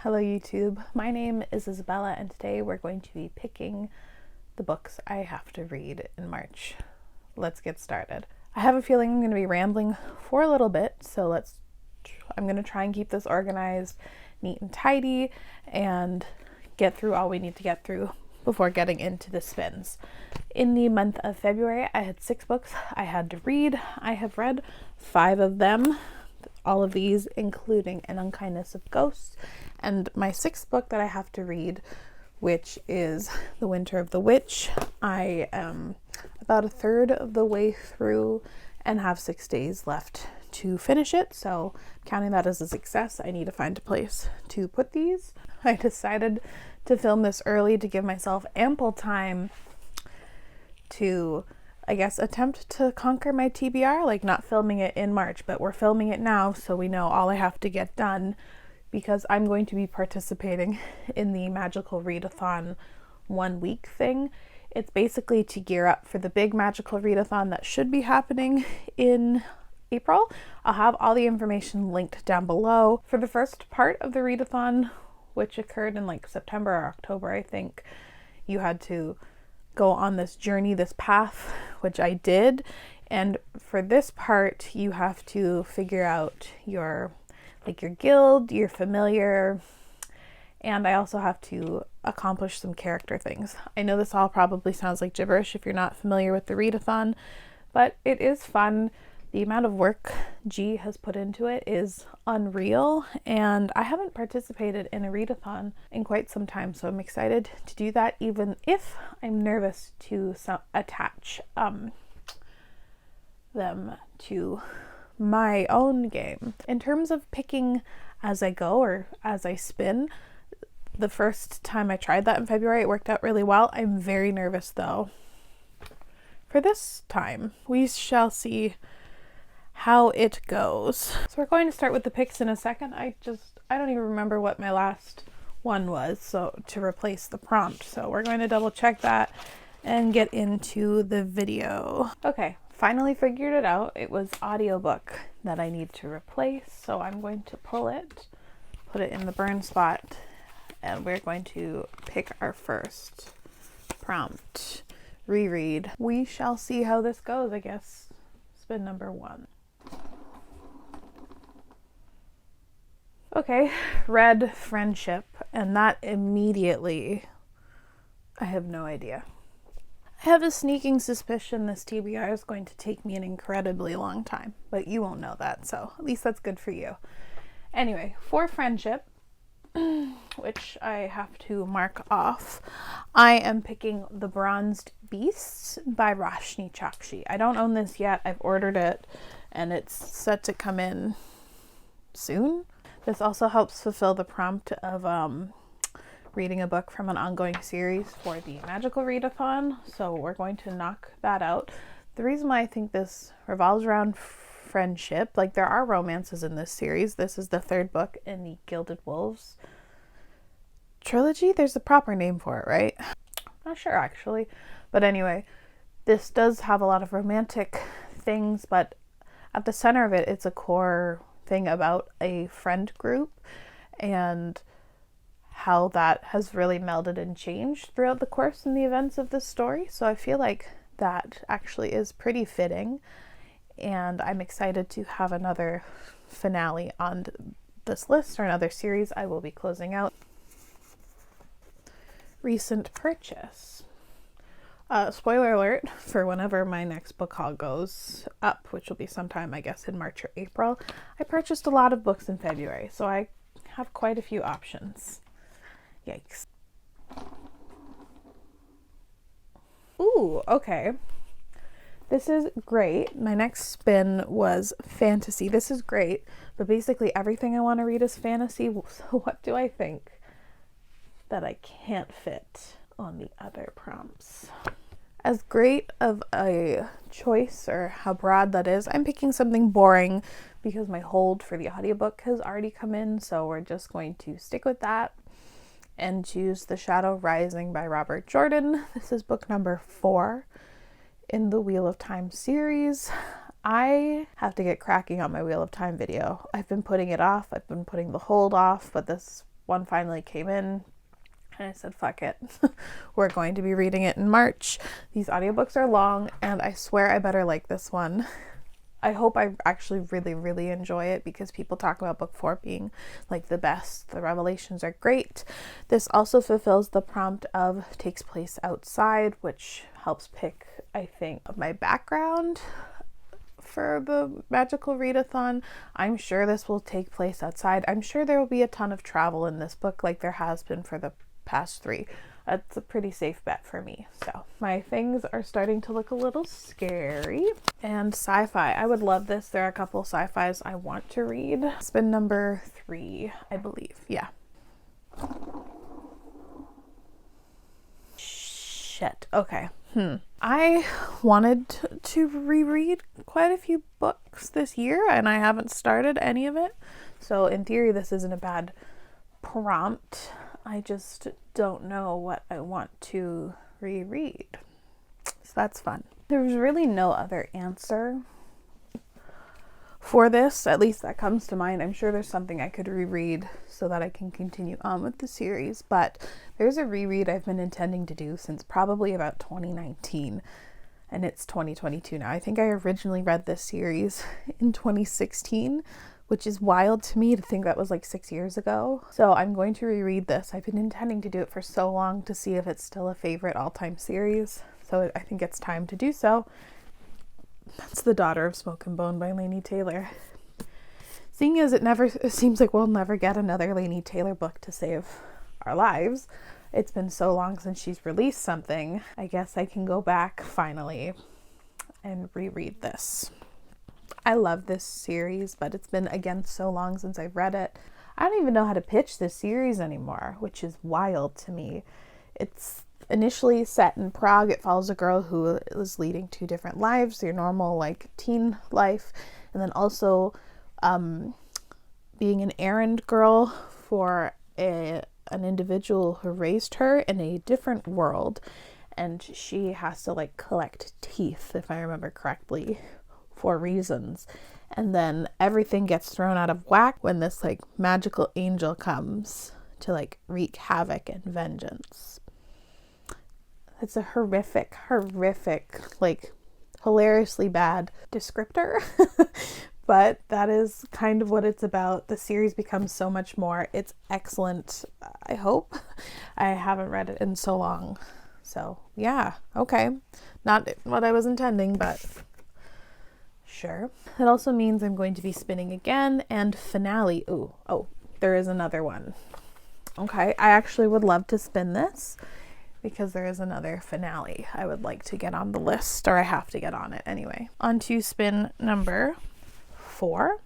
Hello YouTube, my name is Isabella and today we're going to be picking the books I have to read in March. Let's get started. I have a feeling I'm going to be rambling for a little bit, so I'm going to try and keep this organized, neat and tidy, and get through all we need to get through before getting into the spins. In the month of February, I had 6 books I had to read. I have read 5 of them, all of these including An Unkindness of Ghosts, and my 6th book that I have to read, which is The Winter of the Witch. I am about a third of the way through and have 6 days left to finish it, so counting that as a success. I need to find a place to put these. I decided to film this early to give myself ample time to, I guess, attempt to conquer my TBR, like not filming it in March, but we're filming it now so we know all I have to get done, because I'm going to be participating in the Magical Readathon 1 week thing. It's basically to gear up for the big Magical Readathon that should be happening in April. I'll have all the information linked down below. For the first part of the readathon, which occurred in like September or October, I think, you had to go on this journey, this path, which I did. And for this part, you have to figure out your guild, your familiar, and I also have to accomplish some character things. I know this all probably sounds like gibberish if you're not familiar with the readathon, but it is fun. The amount of work G has put into it is unreal, and I haven't participated in a readathon in quite some time, so I'm excited to do that, even if I'm nervous to attach them to my own game. In terms of picking as I go or as I spin, the first time I tried that in February, it worked out really well. I'm very nervous though for this time. We shall see how it goes. So we're going to start with the picks in a second. I don't even remember what my last one was, so to replace the prompt. So we're going to double check that and get into the video. Okay, finally figured it out. It was audiobook that I need to replace, so I'm going to pull it, put it in the burn spot, and we're going to pick our first prompt. Reread. We shall see how this goes, I guess. Spin number 1. Okay, read Friendship, and that immediately, I have no idea. I have a sneaking suspicion this TBR is going to take me an incredibly long time, but you won't know that, so at least that's good for you. Anyway, for Friendship, which I have to mark off, I am picking The Bronzed Beasts by Roshni Chokshi. I don't own this yet. I've ordered it, and it's set to come in soon. This also helps fulfill the prompt of reading a book from an ongoing series for the Magical Readathon, so we're going to knock that out. The reason why I think this revolves around friendship, like there are romances in this series. This is the 3rd book in the Gilded Wolves trilogy. There's a proper name for it, right? I'm not sure actually, but anyway, this does have a lot of romantic things, but at the center of it, it's a core thing about a friend group and how that has really melded and changed throughout the course and the events of this story. So I feel like that actually is pretty fitting, and I'm excited to have another finale on this list, or another series I will be closing out. Recent purchase. Spoiler alert for whenever my next book haul goes up, which will be sometime, I guess, in March or April. I purchased a lot of books in February, so I have quite a few options. Yikes. Ooh, okay. This is great. My next spin was fantasy. This is great, but basically everything I want to read is fantasy, so what do I think that I can't fit on the other prompts? As great of a choice, or how broad that is, I'm picking something boring because my hold for the audiobook has already come in, so we're just going to stick with that and choose The Shadow Rising by Robert Jordan. This is book number 4 in the Wheel of Time series. I have to get cracking on my Wheel of Time video. I've been putting it off. I've been putting the hold off, but this one finally came in, and I said, fuck it. We're going to be reading it in March. These audiobooks are long, and I swear I better like this one. I hope I actually really, really enjoy it, because people talk about book 4 being like the best. The revelations are great. This also fulfills the prompt of takes place outside, which helps pick, I think, my background for the magical readathon. I'm sure this will take place outside. I'm sure there will be a ton of travel in this book, like there has been for the past 3. That's a pretty safe bet for me. So my things are starting to look a little scary. And sci-fi, I would love this. There are a couple sci-fis I want to read. It's been number 3, I believe. Yeah. Shit. Okay. I wanted to reread quite a few books this year, and I haven't started any of it. So in theory, this isn't a bad prompt. I just don't know what I want to reread. So that's fun. There's really no other answer for this, at least that comes to mind. I'm sure there's something I could reread so that I can continue on with the series, but there's a reread I've been intending to do since probably about 2019, and it's 2022 now. I think I originally read this series in 2016, which is wild to me to think that was like 6 years ago. So I'm going to reread this. I've been intending to do it for so long to see if it's still a favorite all-time series, so I think it's time to do so. That's The Daughter of Smoke and Bone by Laini Taylor. Seeing as it seems like we'll never get another Laini Taylor book to save our lives, it's been so long since she's released something, I guess I can go back finally and reread this. I love this series, but it's been, again, so long since I've read it. I don't even know how to pitch this series anymore, which is wild to me. It's initially set in Prague. It follows a girl who is leading 2 different lives, your normal like teen life, and then also being an errand girl for an individual who raised her in a different world, and she has to like collect teeth, if I remember correctly, for reasons. And then everything gets thrown out of whack when this like magical angel comes to like wreak havoc and vengeance. It's a horrific, like hilariously bad descriptor, but that is kind of what it's about. The series becomes so much more. It's excellent, I hope. I haven't read it in so long. So yeah, okay. Not what I was intending, but sure. It also means I'm going to be spinning again, and finale. Oh, there is another one. Okay, I actually would love to spin this, because there is another finale I would like to get on the list, or I have to get on it anyway. On to spin number 4.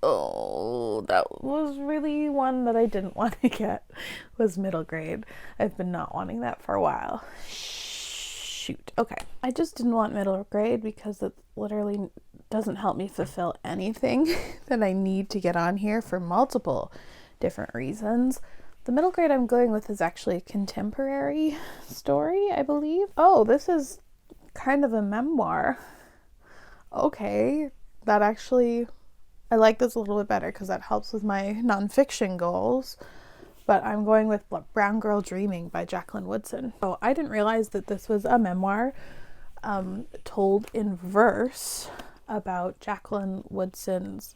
Oh, that was really one that I didn't want to get, was middle grade. I've been not wanting that for a while. Shoot. Okay. I just didn't want middle grade because it literally doesn't help me fulfill anything that I need to get on here for multiple different reasons. The middle grade I'm going with is actually a contemporary story, I believe. Oh, this is kind of a memoir. Okay, that actually, I like this a little bit better because that helps with my nonfiction goals. But I'm going with Brown Girl Dreaming by Jacqueline Woodson. Oh, I didn't realize that this was a memoir told in verse about Jacqueline Woodson's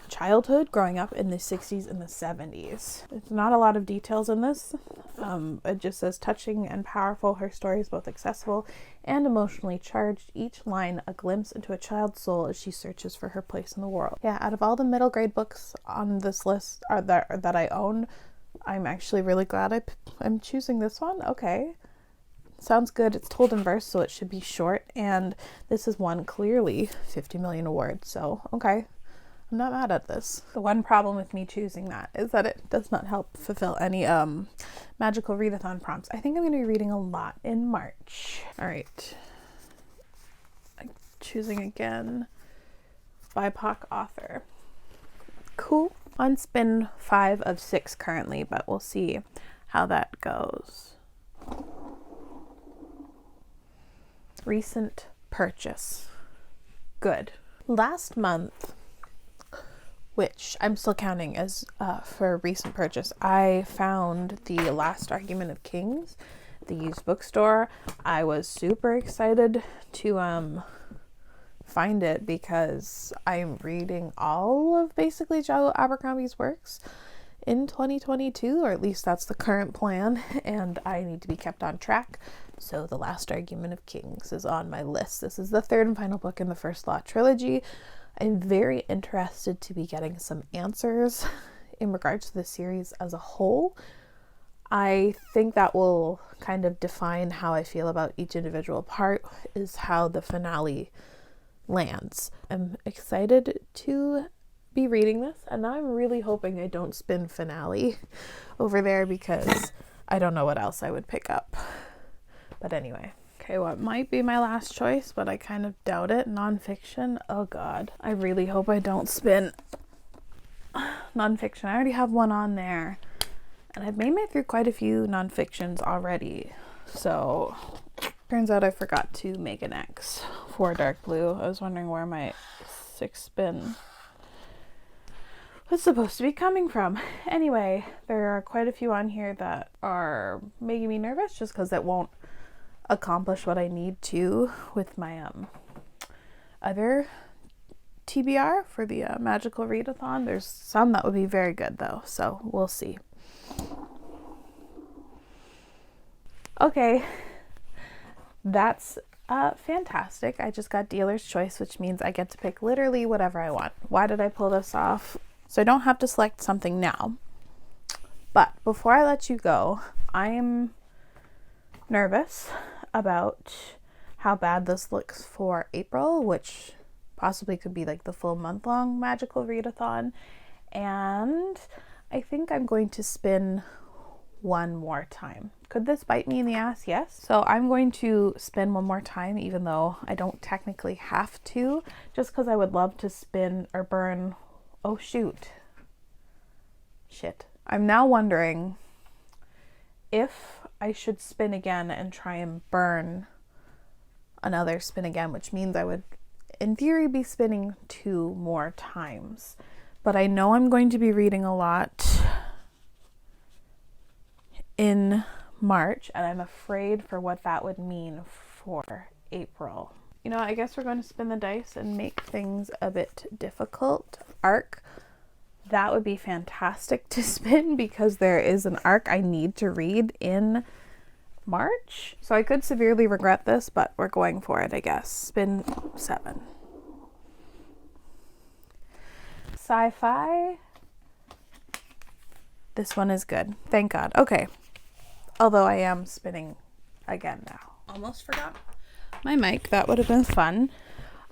childhood growing up in the 60s and the 70s. There's not a lot of details in this. It just says touching and powerful. Her story is both accessible and emotionally charged. Each line a glimpse into a child's soul as she searches for her place in the world. Yeah, out of all the middle grade books on this list that I own, I'm actually really glad I'm choosing this one. Okay. Sounds good. It's told in verse, so it should be short, and this has won clearly 50 million awards, so okay. I'm not mad at this. The one problem with me choosing that is that it does not help fulfill any magical readathon prompts. I think I'm going to be reading a lot in March. All right. I'm choosing again. BIPOC author. Cool. On spin 5 of 6 currently, but we'll see how that goes. Recent purchase. Good. Last month which I'm still counting as for a recent purchase. I found The Last Argument of Kings, the used bookstore. I was super excited to find it because I'm reading all of basically Joe Abercrombie's works in 2022, or at least that's the current plan, and I need to be kept on track. So The Last Argument of Kings is on my list. This is the third and final book in the First Law trilogy. I'm very interested to be getting some answers in regards to the series as a whole. I think that will kind of define how I feel about each individual part, is how the finale lands. I'm excited to be reading this, and I'm really hoping I don't spin finale over there because I don't know what else I would pick up. But anyway, okay, what might be my last choice, but I kind of doubt it, nonfiction. Oh God, I really hope I don't spin nonfiction. I already have one on there, and I've made my through quite a few nonfictions already. So turns out I forgot to make an X for dark blue. I was wondering where my 6 spin was supposed to be coming from. Anyway, there are quite a few on here that are making me nervous just because it won't accomplish what I need to with my other TBR for the magical readathon. There's some that would be very good though, so we'll see. Okay, that's fantastic. I just got dealer's choice, which means I get to pick literally whatever I want. Why did I pull this off? So I don't have to select something now. But before I let you go, I'm nervous about how bad this looks for April, which possibly could be like the full month-long magical readathon. And I think I'm going to spin one more time. Could this bite me in the ass? Yes. So I'm going to spin one more time, even though I don't technically have to, just because I would love to spin or burn. Oh, shoot. Shit. I'm now wondering if I should spin again and try and burn another spin again, which means I would, in theory, be spinning 2 more times. But I know I'm going to be reading a lot in March, and I'm afraid for what that would mean for April. You know, I guess we're going to spin the dice and make things a bit difficult. Arc. That would be fantastic to spin because there is an arc I need to read in March. So I could severely regret this, but we're going for it, I guess. Spin 7. Sci-fi. This one is good. Thank God. Okay. Although I am spinning again now. Almost forgot my mic. That would have been fun.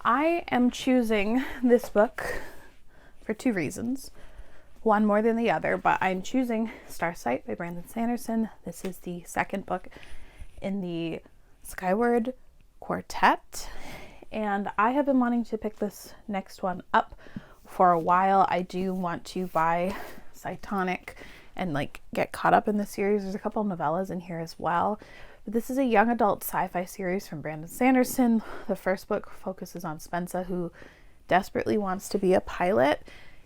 I am choosing this book for 2 reasons. One more than the other, but I'm choosing Starsight by Brandon Sanderson. This is the second book in the Skyward Quartet, and I have been wanting to pick this next one up for a while. I do want to buy Cytonic and like get caught up in the series. There's a couple novellas in here as well. But this is a young adult sci-fi series from Brandon Sanderson. The first book focuses on Spensa, who desperately wants to be a pilot.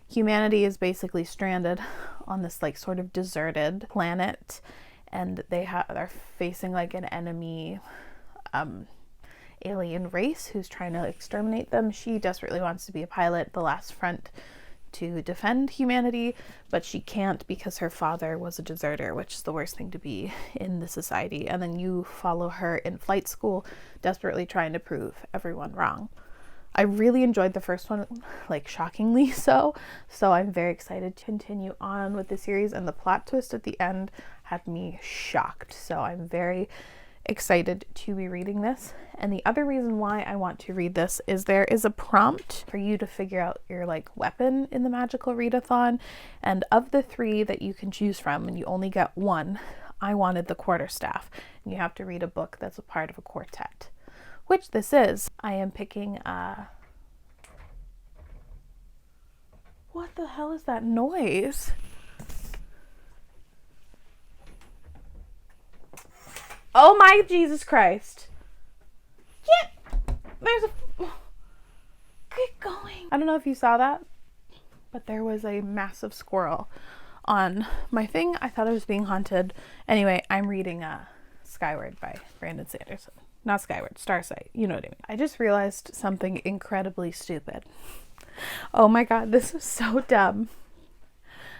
Humanity is basically stranded on this like sort of deserted planet, and they're facing like an enemy alien race who's trying to exterminate them. She desperately wants to be a pilot, the last front to defend humanity, but she can't because her father was a deserter, which is the worst thing to be in the society. And then you follow her in flight school, desperately trying to prove everyone wrong. I really enjoyed the first one, like shockingly so. So I'm very excited to continue on with the series, and the plot twist at the end had me shocked. So I'm very excited to be reading this. And the other reason why I want to read this is there is a prompt for you to figure out your like weapon in the magical readathon. And of the 3 that you can choose from, and you only get one, I wanted the quarterstaff. And you have to read a book that's a part of a quartet, which this is. I am picking what the hell is that noise? Oh my Jesus Christ. There's a... Get going. I don't know if you saw that. but there was a massive squirrel on my thing. I thought I was being haunted. Anyway, I'm reading Skyward by Brandon Sanderson. Not Skyward, Starsight. You know what I mean. I just realized something incredibly stupid. Oh my god, this is so dumb.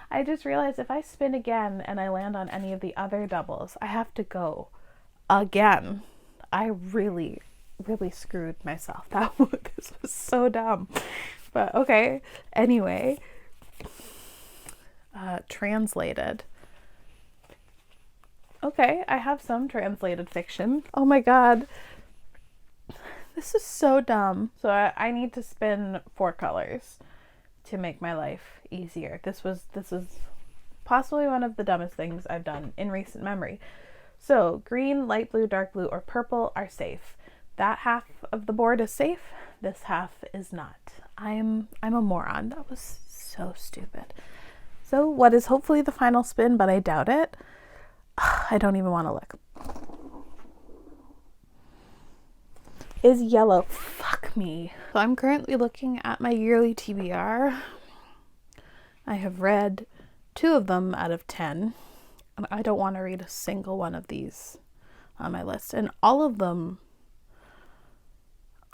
I just realized if I spin again and I land on any of the other doubles, I have to go again. I really screwed myself. This was so dumb. But okay. Anyway, translated. Okay, I have some translated fiction. Oh my god. This is so dumb. So I need to spin 4 colors to make my life easier. This is possibly one of the dumbest things I've done in recent memory. So green, light blue, dark blue, or purple are safe. That half of the board is safe. This half is not. I'm a moron. That was so stupid. So what is hopefully the final spin, but I doubt it. I don't even want to look. Is yellow. Fuck me. So I'm currently looking at my yearly TBR. I have read 2 of them out of 10. And I don't want to read a single one of these on my list. And all of them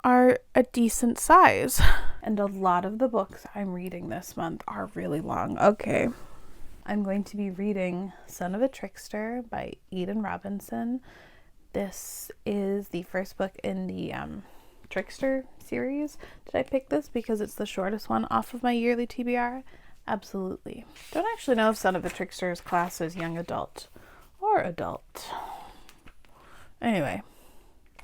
are a decent size. And a lot of the books I'm reading this month are really long. Okay. I'm going to be reading Son of a Trickster by Eden Robinson. This is the first book in the Trickster series. Did I pick this because it's the shortest one off of my yearly TBR? Absolutely. Don't actually know if Son of a Trickster is classed as young adult or adult. Anyway,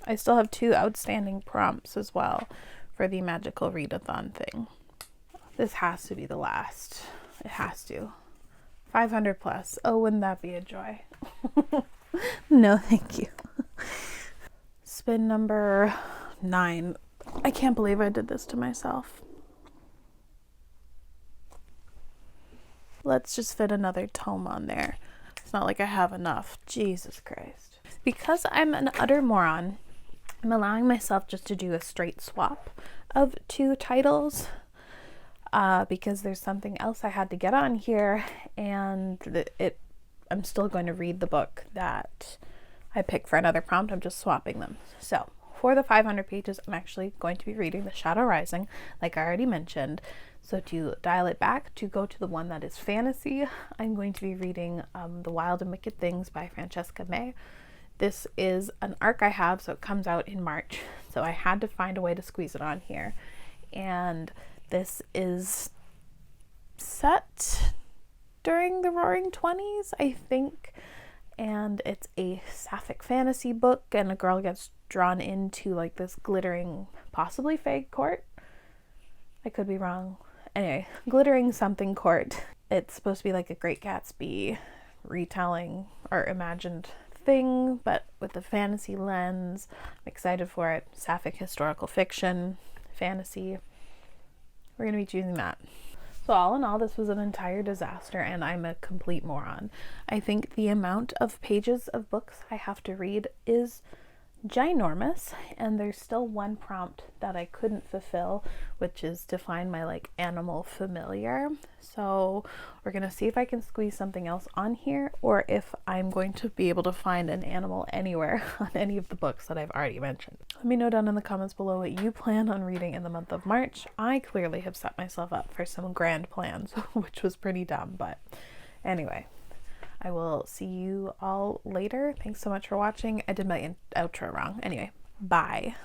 I still have 2 outstanding prompts as well for the magical readathon thing. This has to be the last. It has to. 500 plus. Oh, wouldn't that be a joy? No, thank you. Spin number 9. I can't believe I did this to myself. Let's just fit another tome on there. It's not like I have enough. Jesus Christ. Because I'm an utter moron, I'm allowing myself just to do a straight swap of 2 titles. Because there's something else I had to get on here, and I'm still going to read the book that I picked for another prompt. I'm just swapping them. So for the 500 pages, I'm actually going to be reading The Shadow Rising, like I already mentioned. So to dial it back, to go to the one that is fantasy, I'm going to be reading The Wild and Wicked Things by Francesca May. This is an arc I have, so it comes out in March. So I had to find a way to squeeze it on here. And this is set during the Roaring 20s, I think. And it's a sapphic fantasy book, and a girl gets drawn into like this glittering, possibly fake court. I could be wrong. Anyway, glittering something court. It's supposed to be like a Great Gatsby retelling or imagined thing, but with a fantasy lens. I'm excited for it. Sapphic historical fiction, fantasy. We're going to be choosing that. So all in all, this was an entire disaster, and I'm a complete moron. I think the amount of pages of books I have to read is ginormous, and there's still one prompt that I couldn't fulfill, which is to find my like animal familiar. So we're gonna see if I can squeeze something else on here, or if I'm going to be able to find an animal anywhere on any of the books that I've already mentioned. Let me know down in the comments below what you plan on reading in the month of March. I clearly have set myself up for some grand plans, which was pretty dumb, but anyway. I will see you all later. Thanks so much for watching. I did my outro wrong. Anyway, bye.